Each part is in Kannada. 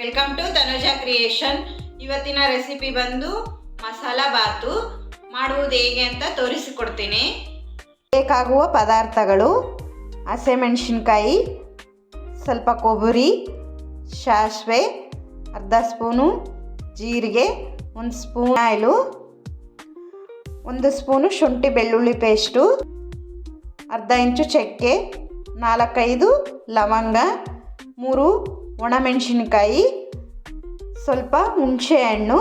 Welcome to Tanuja creation. ಇವತ್ತಿನ ರೆಸಿಪಿ ಬಂದು ಮಸಾಲ ಬಾತು. ಮಾಡುವುದು ಹೇಗೆ ಅಂತ ತೋರಿಸಿಕೊಡ್ತೀನಿ. ಬೇಕಾಗುವ ಪದಾರ್ಥಗಳು: ಹಸಿಮೆಣಸಿನ್ಕಾಯಿ, ಸ್ವಲ್ಪ ಕೊಬ್ಬರಿ, ಸಾಸಿವೆ, ಅರ್ಧ ಸ್ಪೂನು ಜೀರಿಗೆ, 1 ಸ್ಪೂನ್ ಆಯಿಲು, 1 ಸ್ಪೂನು ಶುಂಠಿ ಬೆಳ್ಳುಳ್ಳಿ ಪೇಸ್ಟು, ಅರ್ಧ ಇಂಚು ಚಕ್ಕೆ, 4-5 ಲವಂಗ, 3 ಒಣಮೆಣಸಿನ್ಕಾಯಿ, ಸ್ವಲ್ಪ ಹುಣಸೆ ಹಣ್ಣು.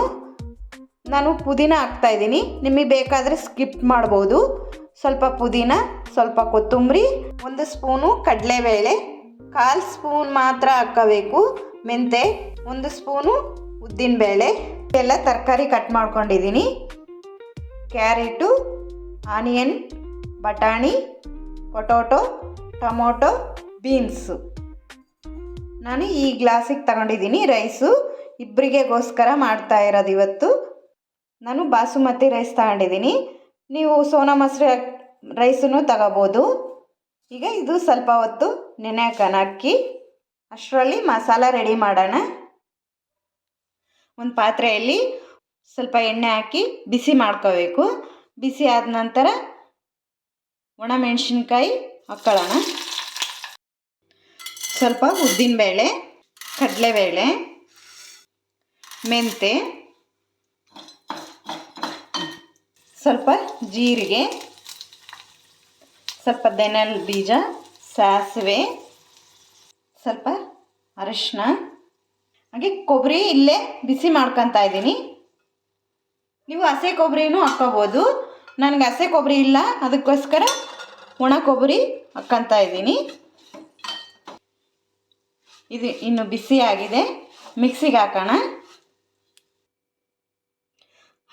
ನಾನು ಪುದೀನ ಹಾಕ್ತಾಯಿದ್ದೀನಿ, ನಿಮಗೆ ಬೇಕಾದರೆ ಸ್ಕಿಪ್ ಮಾಡ್ಬೋದು. ಸ್ವಲ್ಪ ಪುದೀನ, ಸ್ವಲ್ಪ ಕೊತ್ತಂಬರಿ, 1 ಸ್ಪೂನು ಕಡಲೆಬೇಳೆ, 1/4 ಸ್ಪೂನ್ ಮಾತ್ರ ಹಾಕಬೇಕು ಮೆಂತೆ, 1 ಸ್ಪೂನು ಉದ್ದಿನಬೇಳೆ. ಎಲ್ಲ ತರಕಾರಿ ಕಟ್ ಮಾಡ್ಕೊಂಡಿದ್ದೀನಿ: ಕ್ಯಾರೆಟು, ಆನಿಯನ್, ಬಟಾಣಿ, ಪೊಟೊಟೊ, ಟೊಮೊಟೊ, ಬೀನ್ಸು. ನಾನು ಈ ಗ್ಲಾಸಿಗೆ ತಗೊಂಡಿದ್ದೀನಿ ರೈಸು. ಇಬ್ಬರಿಗೆಗೋಸ್ಕರ ಮಾಡ್ತಾ ಇರೋದು ಇವತ್ತು. ನಾನು ಬಾಸುಮತಿ ರೈಸ್ ತಗೊಂಡಿದ್ದೀನಿ, ನೀವು ಸೋನಾ ಮಸೂರಿ ರೈಸನ್ನು ತಗೋಬೋದು. ಈಗ ಇದು ಸ್ವಲ್ಪ ಹೊತ್ತು ನೆನೆ ಹಾಕೋಣ ಅಕ್ಕಿ. ಅಷ್ಟರಲ್ಲಿ ಮಸಾಲ ರೆಡಿ ಮಾಡೋಣ. ಒಂದು ಪಾತ್ರೆಯಲ್ಲಿ ಸ್ವಲ್ಪ ಎಣ್ಣೆ ಹಾಕಿ ಬಿಸಿ ಮಾಡ್ಕೋಬೇಕು. ಬಿಸಿ ಆದ ನಂತರ ಒಣಮೆಣಸಿನ್ಕಾಯಿ ಹಾಕ್ಕೊಳ್ಳೋಣ. ಸ್ವಲ್ಪ ಉದ್ದಿನಬೇಳೆ, ಕಡಲೆಬೇಳೆ, ಮೆಂತೆ, ಸ್ವಲ್ಪ ಜೀರಿಗೆ, ಸ್ವಲ್ಪ ಧನಿಯಾ ಬೀಜ, ಸಾಸಿವೆ, ಸ್ವಲ್ಪ ಅರಿಶಿನ, ಹಾಗೆ ಕೊಬ್ಬರಿ ಇಲ್ಲೇ ಬಿಸಿ ಮಾಡ್ಕೊತಾ ಇದ್ದೀನಿ. ನೀವು ಹಸಿ ಕೊಬ್ಬರಿನೂ ಹಾಕ್ಕೋಬೋದು. ನನಗೆ ಹಸಿ ಕೊಬ್ಬರಿ ಇಲ್ಲ, ಅದಕ್ಕೋಸ್ಕರ ಒಣ ಕೊಬ್ಬರಿ ಹಾಕ್ಕೊತಾ ಇದ್ದೀನಿ. ಇದು ಇನ್ನು ಬಿಸಿ ಆಗಿದೆ, ಮಿಕ್ಸಿಗೆ ಹಾಕೋಣ.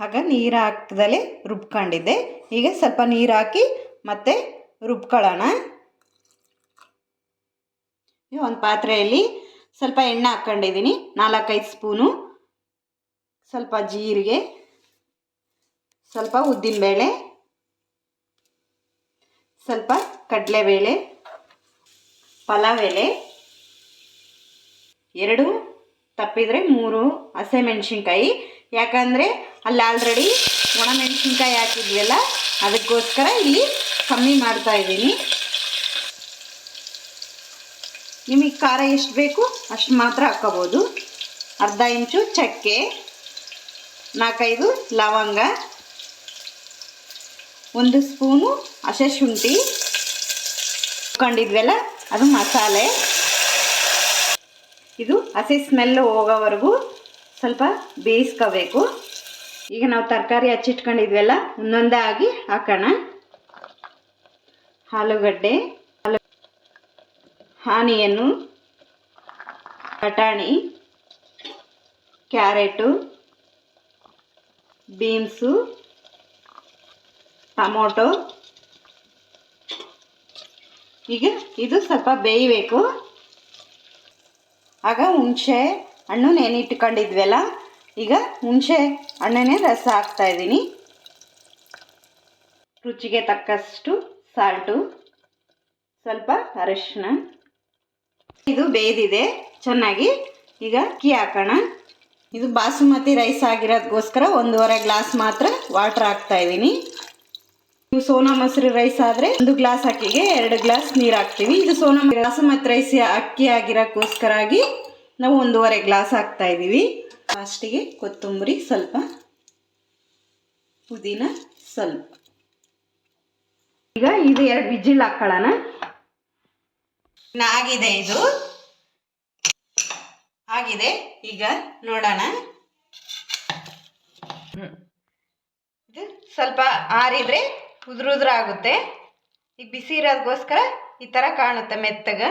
ಆಗ ನೀರು ಹಾಕ್ದಲೇ ರುಬ್ಕೊಂಡಿದ್ದೆ, ಈಗ ಸ್ವಲ್ಪ ನೀರು ಹಾಕಿ ಮತ್ತೆ ರುಬ್ಕೊಳ್ಳೋಣ. ಒಂದು ಪಾತ್ರೆಯಲ್ಲಿ ಸ್ವಲ್ಪ ಎಣ್ಣೆ ಹಾಕ್ಕೊಂಡಿದ್ದೀನಿ, 4-5 ಸ್ಪೂನು. ಸ್ವಲ್ಪ ಜೀರಿಗೆ, ಸ್ವಲ್ಪ ಉದ್ದಿನಬೇಳೆ, ಸ್ವಲ್ಪ ಕಡಲೆಬೇಳೆ, ಪಲಾವ್ ಎಲೆ, 2 ತಪ್ಪಿದರೆ 3 ಹಸಿಮೆಣಸಿನ್ಕಾಯಿ. ಯಾಕಂದರೆ ಅಲ್ಲಿ ಆಲ್ರೆಡಿ ಒಣಮೆಣಸಿನ್ಕಾಯಿ ಹಾಕಿದ್ವಲ್ಲ, ಅದಕ್ಕೋಸ್ಕರ ಇಲ್ಲಿ ಕಮ್ಮಿ ಮಾಡ್ತಾ ಇದ್ದೀನಿ. ನಿಮಗೆ ಖಾರ ಎಷ್ಟು ಬೇಕು ಅಷ್ಟು ಮಾತ್ರ ಹಾಕ್ಕೋಬೋದು. ಅರ್ಧ ಇಂಚು ಚಕ್ಕೆ, 4-5 ಲವಂಗ, 1 ಸ್ಪೂನು ಹಸಿ ಶುಂಠಿ ಹಾಕ್ಕೊಂಡಿದ್ವಲ್ಲ ಅದು ಮಸಾಲೆ. ಇದು ಹಸಿ ಸ್ಮೆಲ್ಲು ಹೋಗೋವರೆಗೂ ಸ್ವಲ್ಪ ಬೇಯಿಸ್ಕೋಬೇಕು. ಈಗ ನಾವು ತರಕಾರಿ ಹಚ್ಚಿಟ್ಕೊಂಡಿದ್ವಲ್ಲ ಒಂದೊಂದೇ ಆಗಿ ಹಾಕೋಣ. ಆಲೂಗಡ್ಡೆ, ಆನಿಯನ್ನು, ಬಟಾಣಿ, ಕ್ಯಾರೆಟು, ಬೀನ್ಸು, ಟೊಮೊಟೊ. ಈಗ ಇದು ಸ್ವಲ್ಪ ಬೇಯಬೇಕು. ಆಗ ಹುಣಸೆ ಹಣ್ಣು ನೆನಿಟ್ಕೊಂಡಿದ್ವಲ್ಲ, ಈಗ ಹುಣಸೆ ಹಣ್ಣನ್ನೇ ರಸ ಹಾಕ್ತಾಯಿದ್ದೀನಿ. ರುಚಿಗೆ ತಕ್ಕಷ್ಟು ಸಾಲ್ಟು, ಸ್ವಲ್ಪ ಅರಿಶಿನ. ಇದು ಬೇಯ್ದಿದೆ ಚೆನ್ನಾಗಿ. ಈಗ ಅಕ್ಕಿ ಹಾಕೋಣ. ಇದು ಬಾಸುಮತಿ ರೈಸ್ ಆಗಿರೋದಕ್ಕೋಸ್ಕರ 1.5 ಗ್ಲಾಸ್ ಮಾತ್ರ ವಾಟರ್ ಹಾಕ್ತಾಯಿದ್ದೀನಿ. ನೀವು ಸೋನಾ ಮಸೂರಿ ರೈಸ್ ಆದರೆ 1 ಗ್ಲಾಸ್ ಅಕ್ಕಿಗೆ 2 ಗ್ಲಾಸ್ ನೀರು ಹಾಕ್ತೀವಿ. ಇದು ಬಾಸುಮತಿ ರೈಸ್ ಅಕ್ಕಿ ಆಗಿರೋಕ್ಕೋಸ್ಕರಾಗಿ ನಾವು 1.5 ಗ್ಲಾಸ್ ಹಾಕ್ತಾಯಿದ್ದೀವಿ. ಲಾಸ್ಟಿಗೆ ಕೊತ್ತಂಬರಿ ಸ್ವಲ್ಪ, ಪುದೀನ ಸ್ವಲ್ಪ. ಈಗ ಇದು 2 ವಿಜಿಲ್ ಹಾಕ್ಕೊಳ್ಳೋಣ. ಆಗಿದೆ, ಇದು ಆಗಿದೆ. ಈಗ ನೋಡೋಣ. ಇದು ಸ್ವಲ್ಪ ಆರಿದ್ರೆ ಉದುರುದ್ರ ಆಗುತ್ತೆ. ಈಗ ಬಿಸಿ ಇರೋದಕ್ಕೋಸ್ಕರ ಈ ಥರ ಕಾಣುತ್ತೆ ಮೆತ್ತಗೆ.